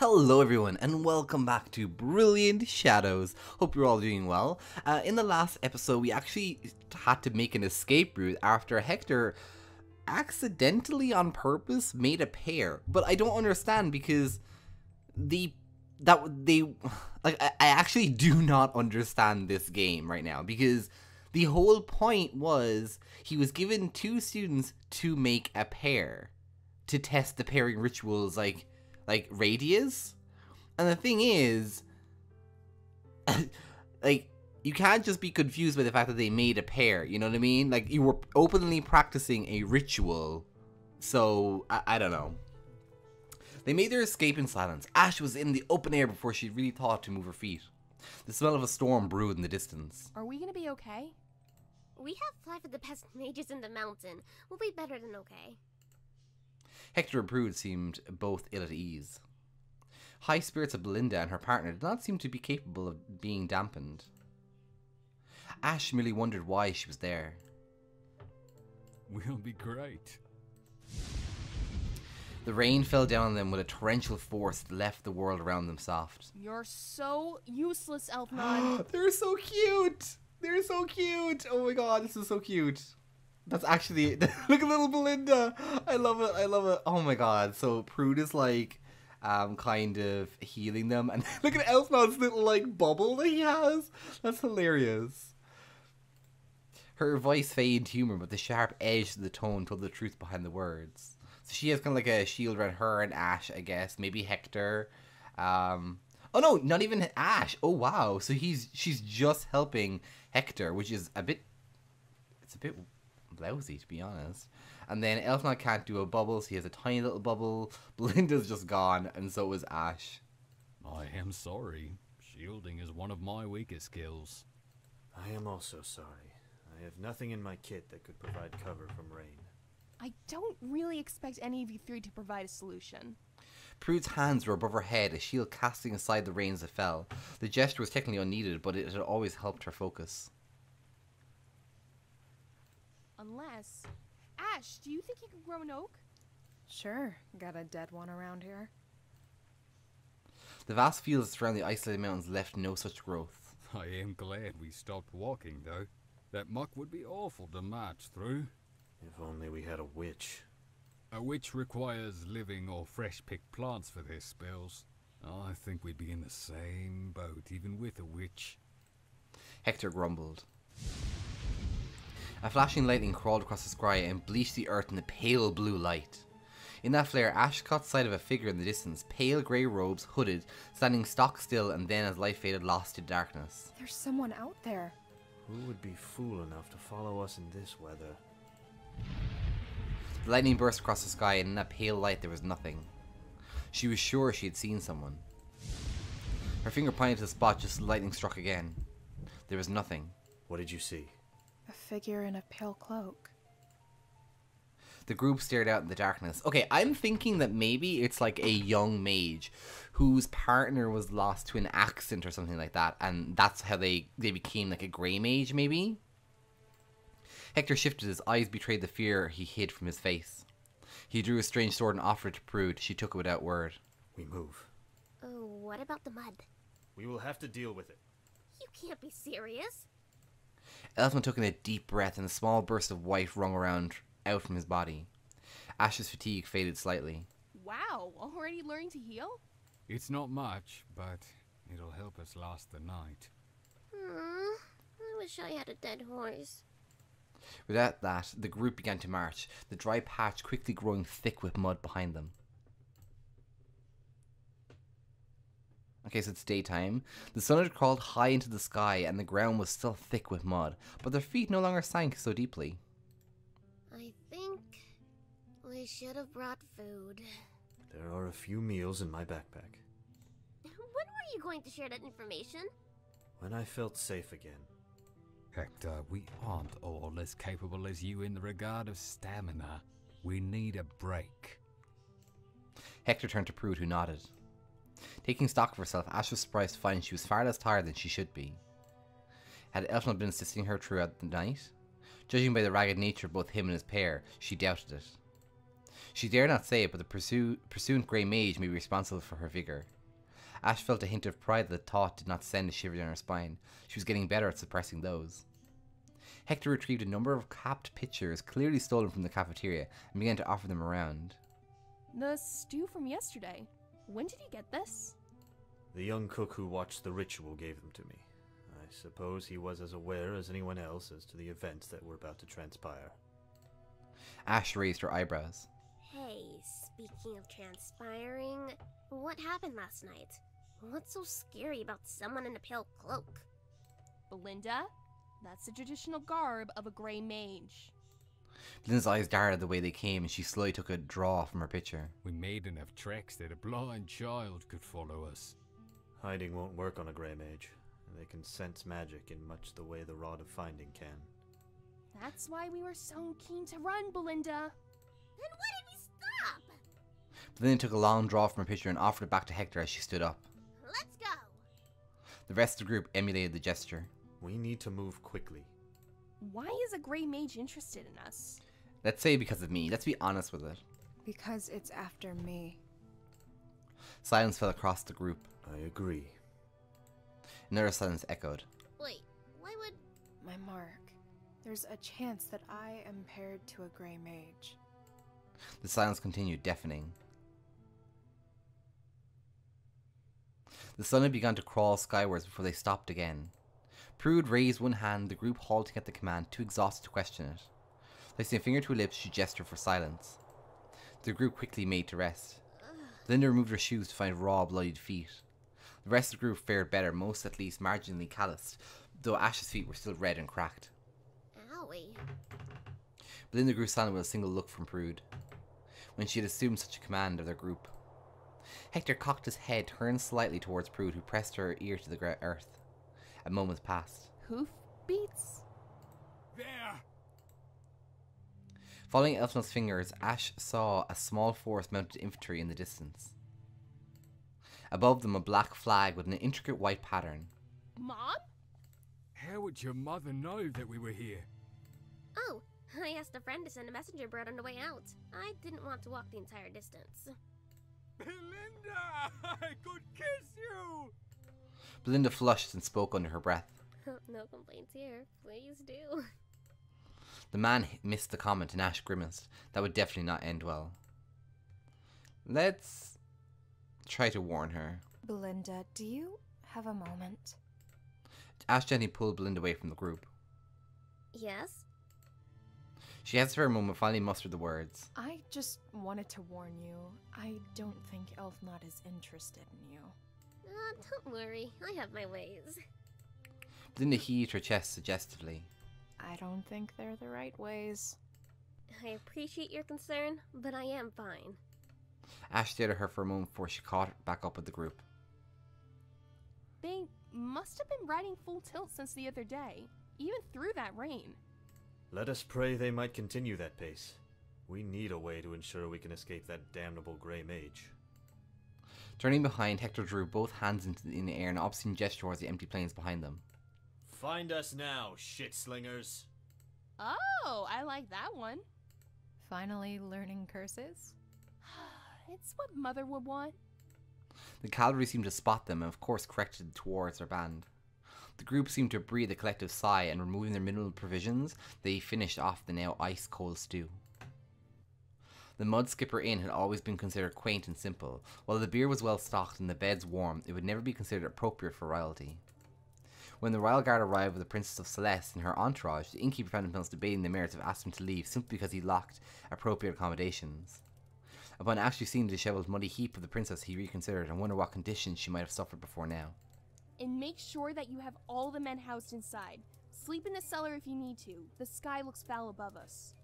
Hello everyone and welcome back to Brilliant Shadows. Hope you're all doing well. In the last episode we actually had to make an escape route after Hector accidentally on purpose made a pair. But I don't understand because I actually do not understand this game right now, because the whole point was he was given two students to make a pair to test the pairing rituals like radius. And the thing is, like, you can't just be confused by the fact that they made a pair, you know what I mean? Like, you were openly practicing a ritual, so I don't know. They made their escape in silence. Ash was in the open air before she really thought to move her feet. The smell of a storm brewed in the distance. Are we gonna be okay? We have 5 of the best mages in the mountain. We'll be better than okay. Hector and Prude seemed both ill at ease. High spirits of Belinda and her partner did not seem to be capable of being dampened. Ash merely wondered why she was there. We'll be great. The rain fell down on them with a torrential force that left the world around them soft. You're so useless, Elfnon. They're so cute! They're so cute! Oh my god, this is so cute. That's actually... Look at little Belinda! I love it, I love it. Oh my god, so Prude is like... kind of healing them, and look at Elfnod's little like bubble that he has. That's hilarious. Her voice feigned humor, but the sharp edge to the tone told the truth behind the words. So she has kind of like a shield around her and Ash, I guess. Maybe Hector. Oh no, not even Ash. Oh wow. So she's just helping Hector, which is a bit. It's a bit lousy, to be honest. And then Elfnod can't do a bubble, so he has a tiny little bubble. Belinda's just gone, and so is Ash. I am sorry. Shielding is one of my weakest skills. I am also sorry. I have nothing in my kit that could provide cover from rain. I don't really expect any of you three to provide a solution. Prude's hands were above her head, a shield casting aside the rains that fell. The gesture was technically unneeded, but it had always helped her focus. Unless... Ash, do you think you could grow an oak? Sure, got a dead one around here. The vast fields surrounding the isolated mountains left no such growth. I am glad we stopped walking, though. That muck would be awful to march through. If only we had a witch. A witch requires living or fresh-picked plants for their spells. I think we'd be in the same boat, even with a witch. Hector grumbled. A flashing lightning crawled across the sky and bleached the earth in a pale blue light. In that flare, Ash caught sight of a figure in the distance, pale grey robes, hooded, standing stock still, and then as light faded, lost to darkness. There's someone out there. Who would be fool enough to follow us in this weather? The lightning burst across the sky, and in that pale light there was nothing. She was sure she had seen someone. Her finger pointed to the spot just as the lightning struck again. There was nothing. What did you see? A figure in a pale cloak. The group stared out in the darkness. Okay, I'm thinking that maybe it's like a young mage whose partner was lost to an accident or something like that, and that's how they became like a grey mage, maybe? Hector shifted. His eyes betrayed the fear he hid from his face. He drew a strange sword and offered it to Prude. She took it without word. We move. Oh, what about the mud? We will have to deal with it. You can't be serious. Elfman took in a deep breath, and a small burst of white wrung out from his body. Ash's fatigue faded slightly. Wow, already learning to heal? It's not much, but it'll help us last the night. I wish I had a dead horse. Without that, the group began to march, the dry patch quickly growing thick with mud behind them. Okay, so it's daytime. The sun had crawled high into the sky, and the ground was still thick with mud, but their feet no longer sank so deeply. I think we should have brought food. There are a few meals in my backpack. When were you going to share that information? When I felt safe again. Hector, we aren't all as capable as you in the regard of stamina. We need a break. Hector turned to Prude, who nodded. Taking stock of herself, Ash was surprised to find she was far less tired than she should be. Had Elfman been assisting her throughout the night? Judging by the ragged nature of both him and his pair, she doubted it. She dare not say it, but the pursuant grey mage may be responsible for her vigour. Ash felt a hint of pride that the thought did not send a shiver down her spine. She was getting better at suppressing those. Hector retrieved a number of capped pitchers clearly stolen from the cafeteria and began to offer them around. The stew from yesterday. When did you get this? The young cook who watched the ritual gave them to me. I suppose he was as aware as anyone else as to the events that were about to transpire. Ash raised her eyebrows. Hey, speaking of transpiring, what happened last night? What's so scary about someone in a pale cloak? Belinda? That's the traditional garb of a grey mage. Belinda's eyes darted the way they came, and she slowly took a draw from her pitcher. We made enough tracks that a blind child could follow us. Hiding won't work on a grey mage. They can sense magic in much the way the Rod of Finding can. That's why we were so keen to run, Belinda. Then why did we stop? Belinda took a long draw from her pitcher and offered it back to Hector as she stood up. Let's go. The rest of the group emulated the gesture. We need to move quickly. Why is a grey mage interested in us? Let's say because of me. Let's be honest with it. Because it's after me. Silence fell across the group. I agree. Another silence echoed. Wait, why would... My mark. There's a chance that I am paired to a grey mage. The silence continued, deafening. The sun had begun to crawl skywards before they stopped again. Prude raised one hand, the group halting at the command, too exhausted to question it. Placing a finger to her lips, she gestured for silence. The group quickly made to rest. Linda removed her shoes to find raw, bloodied feet. The rest of the group fared better, most at least marginally calloused, though Ash's feet were still red and cracked. Owie. Belinda grew silent with a single look from Prude, when she had assumed such a command of their group. Hector cocked his head, turned slightly towards Prude, who pressed her ear to the earth. A moment passed. Hoof beats? There! Following Elfnell's fingers, Ash saw a small force mounted infantry in the distance. Above them, a black flag with an intricate white pattern. Mom? How would your mother know that we were here? Oh, I asked a friend to send a messenger bird on the way out. I didn't want to walk the entire distance. Belinda! I could kiss you! Belinda flushed and spoke under her breath. No complaints here. Please do. The man missed the comment and Ash grimaced. That would definitely not end well. Let's try to warn her. Belinda, do you have a moment? Ash gently pulled Belinda away from the group. Yes? She hesitated for a moment, finally mustered the words. I just wanted to warn you. I don't think Elfnot is interested in you. Don't worry. I have my ways. Belinda heaved her chest suggestively. I don't think they're the right ways. I appreciate your concern, but I am fine. Ash stared at her for a moment before she caught back up with the group. They must have been riding full tilt since the other day, even through that rain. Let us pray they might continue that pace. We need a way to ensure we can escape that damnable grey mage. Turning behind, Hector drew both hands in the air and an obscene gesture towards the empty plains behind them. Find us now, shit-slingers! Oh, I like that one. Finally learning curses? It's what Mother would want. The cavalry seemed to spot them and of course corrected towards their band. The group seemed to breathe a collective sigh, and removing their minimal provisions, they finished off the now ice-cold stew. The Mud Skipper Inn had always been considered quaint and simple. While the beer was well stocked and the beds warm, it would never be considered appropriate for royalty. When the royal guard arrived with the Princess of Celeste and her entourage, the innkeeper found himself debating the merits of asking him to leave simply because he lacked appropriate accommodations. Upon actually seeing the disheveled muddy heap of the princess, he reconsidered and wondered what conditions she might have suffered before now. And make sure that you have all the men housed inside. Sleep in the cellar if you need to. The sky looks foul above us.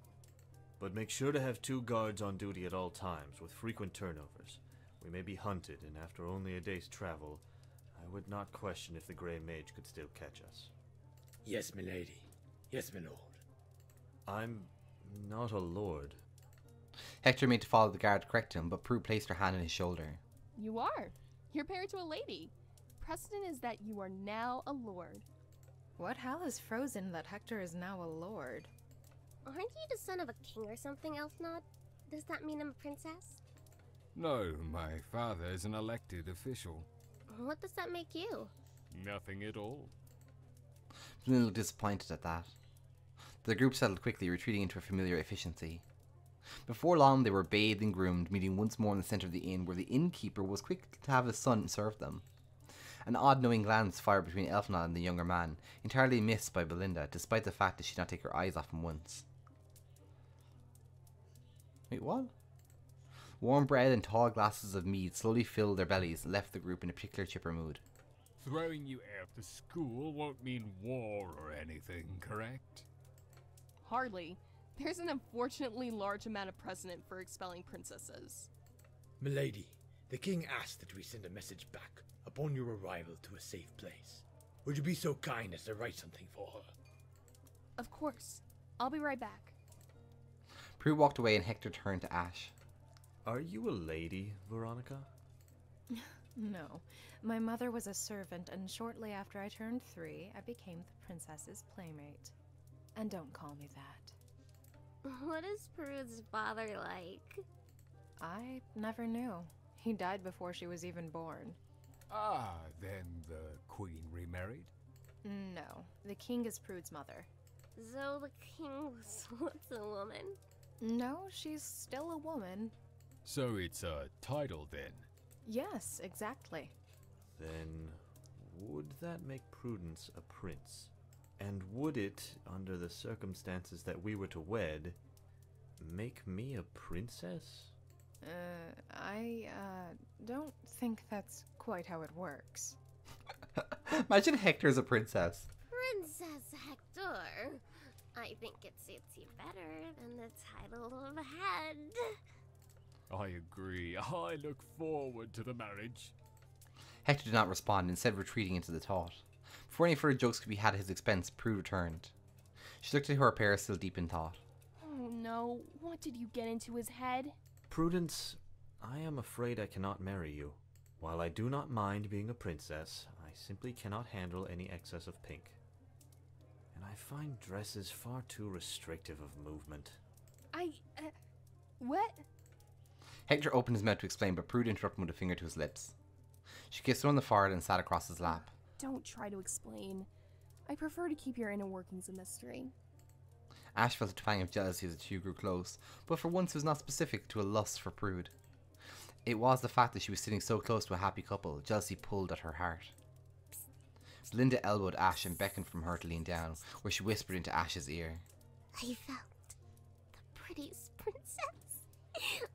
But make sure to have 2 guards on duty at all times, with frequent turnovers. We may be hunted, and after only a day's travel, I would not question if the Grey Mage could still catch us. Yes, milady. Yes, my lord. I'm not a lord. Hector made to follow the guard to correct him, but Prue placed her hand on his shoulder. You are. You're paired to a lady. Precedent is that you are now a lord. What hell is frozen that Hector is now a lord? Aren't you the son of a king or something, Elfnot? Does that mean I'm a princess? No, my father is an elected official. What does that make you? Nothing at all. Belinda looked disappointed at that. The group settled quickly, retreating into a familiar efficiency. Before long, they were bathed and groomed, meeting once more in the centre of the inn, where the innkeeper was quick to have his son serve them. An odd knowing glance fired between Elfnod and the younger man, entirely missed by Belinda, despite the fact that she did not take her eyes off him once. Wait, what? Warm bread and tall glasses of mead slowly filled their bellies and left the group in a particular chipper mood. Throwing you out of school won't mean war or anything, correct? Hardly. There's an unfortunately large amount of precedent for expelling princesses. Milady, the king asked that we send a message back upon your arrival to a safe place. Would you be so kind as to write something for her? Of course. I'll be right back. Prue walked away and Hector turned to Ash. Are you a lady, Veronica? No. My mother was a servant, and shortly after I turned 3, I became the princess's playmate. And don't call me that. What is Karud's father like? I never knew. He died before she was even born. Ah, then the queen remarried? No, the king is Prude's mother. So the king was once a woman? No, she's still a woman. So it's a title then? Yes, exactly. Then, would that make Prudence a prince? And would it, under the circumstances that we were to wed, make me a princess? I don't think that's quite how it works. Imagine Hector as a princess. Princess Hector! I think it suits you better than the title of head. I agree. I look forward to the marriage. Hector did not respond, instead retreating into the thought. Before any further jokes could be had at his expense, Prue returned. She looked at her pair, still deep in thought. Oh no, what did you get into his head? Prudence, I am afraid I cannot marry you. While I do not mind being a princess, I simply cannot handle any excess of pink. And I find dresses far too restrictive of movement. What? Hector opened his mouth to explain, but Prue interrupted him with a finger to his lips. She kissed him on the forehead and sat across his lap. Don't try to explain. I prefer to keep your inner workings a mystery. Ash felt a twang of jealousy as the two grew close, but for once it was not specific to a lust for Prude. It was the fact that she was sitting so close to a happy couple. Jealousy pulled at her heart. Belinda elbowed Ash and beckoned from her to lean down, where she whispered into Ash's ear. I found the prettiest princess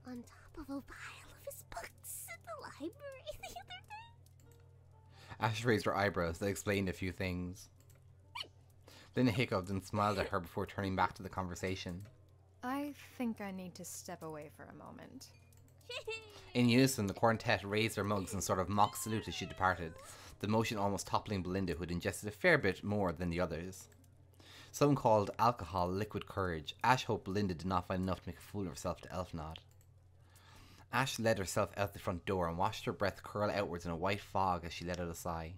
on top of a pile of his books in the library the other day. Ash raised her eyebrows. That explained a few things. Linda hiccuped and smiled at her before turning back to the conversation. I think I need to step away for a moment. In unison, the quartet raised their mugs in a sort of mock salute as she departed, the motion almost toppling Belinda, who had ingested a fair bit more than the others. Some called alcohol liquid courage. Ash hoped Belinda did not find enough to make a fool of herself to Elfnod. Ash led herself out the front door and watched her breath curl outwards in a white fog as she let out a sigh.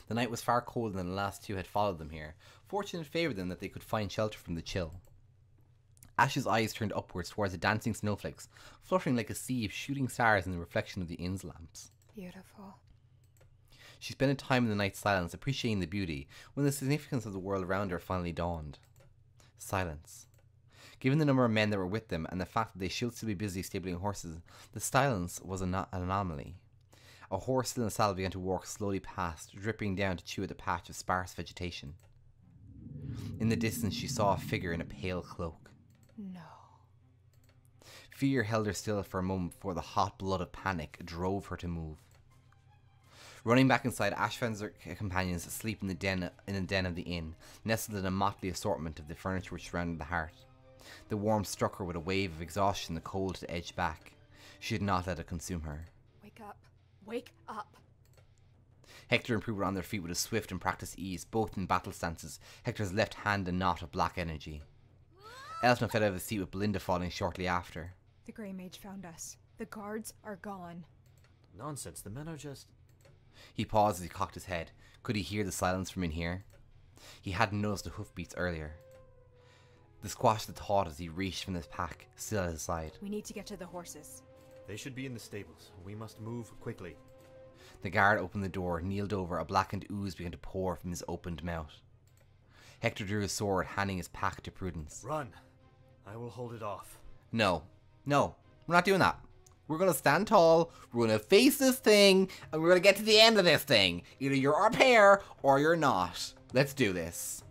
The night was far colder than the last two had followed them here. Fortune had favoured them that they could find shelter from the chill. Ash's eyes turned upwards towards the dancing snowflakes, fluttering like a sea of shooting stars in the reflection of the inn's lamps. Beautiful. She spent a time in the night's silence, appreciating the beauty, when the significance of the world around her finally dawned. Silence. Given the number of men that were with them, and the fact that they should still be busy stabling horses, the silence was an anomaly. A horse still in the saddle began to walk slowly past, dripping down to chew at a patch of sparse vegetation. In the distance she saw a figure in a pale cloak. No. Fear held her still for a moment before the hot blood of panic drove her to move. Running back inside, Ash found her companions asleep in the den of the inn, nestled in a motley assortment of the furniture which surrounded the hearth. The warmth struck her with a wave of exhaustion, the cold had edged back. She had not let it consume her. Wake up. Wake up. Hector and Prue were on their feet with a swift and practiced ease, both in battle stances, Hector's left hand a knot of black energy. Elfna fell out of his seat with Belinda falling shortly after. The Grey Mage found us. The guards are gone. Nonsense, the men are just... He paused as he cocked his head. Could he hear the silence from in here? He hadn't noticed the hoofbeats earlier. The squashed the thought as he reached from his pack, still at his side. We need to get to the horses. They should be in the stables. We must move quickly. The guard opened the door, kneeled over, a blackened ooze began to pour from his opened mouth. Hector drew his sword, handing his pack to Prudence. Run! I will hold it off. No, we're not doing that. We're gonna stand tall, we're gonna face this thing, and we're gonna get to the end of this thing. Either you're our pair, or you're not. Let's do this.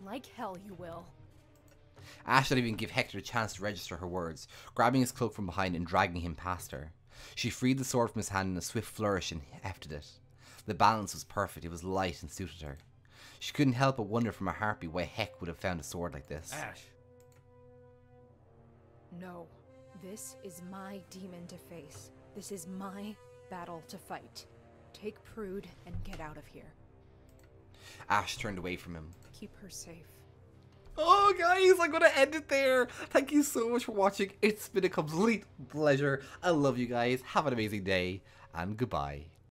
Like hell you will. Ash didn't even give Hector a chance to register her words, grabbing his cloak from behind and dragging him past her. She freed the sword from his hand in a swift flourish and hefted it. The balance was perfect, it was light and suited her. She couldn't help but wonder from her heartbeat why Heck would have found a sword like this. Ash! No. This is my demon to face. This is my battle to fight. Take Prude and get out of here. Ash turned away from him. Keep her safe. Oh guys, I'm gonna end it there. Thank you so much for watching. It's been a complete pleasure. I love you guys. Have an amazing day and goodbye.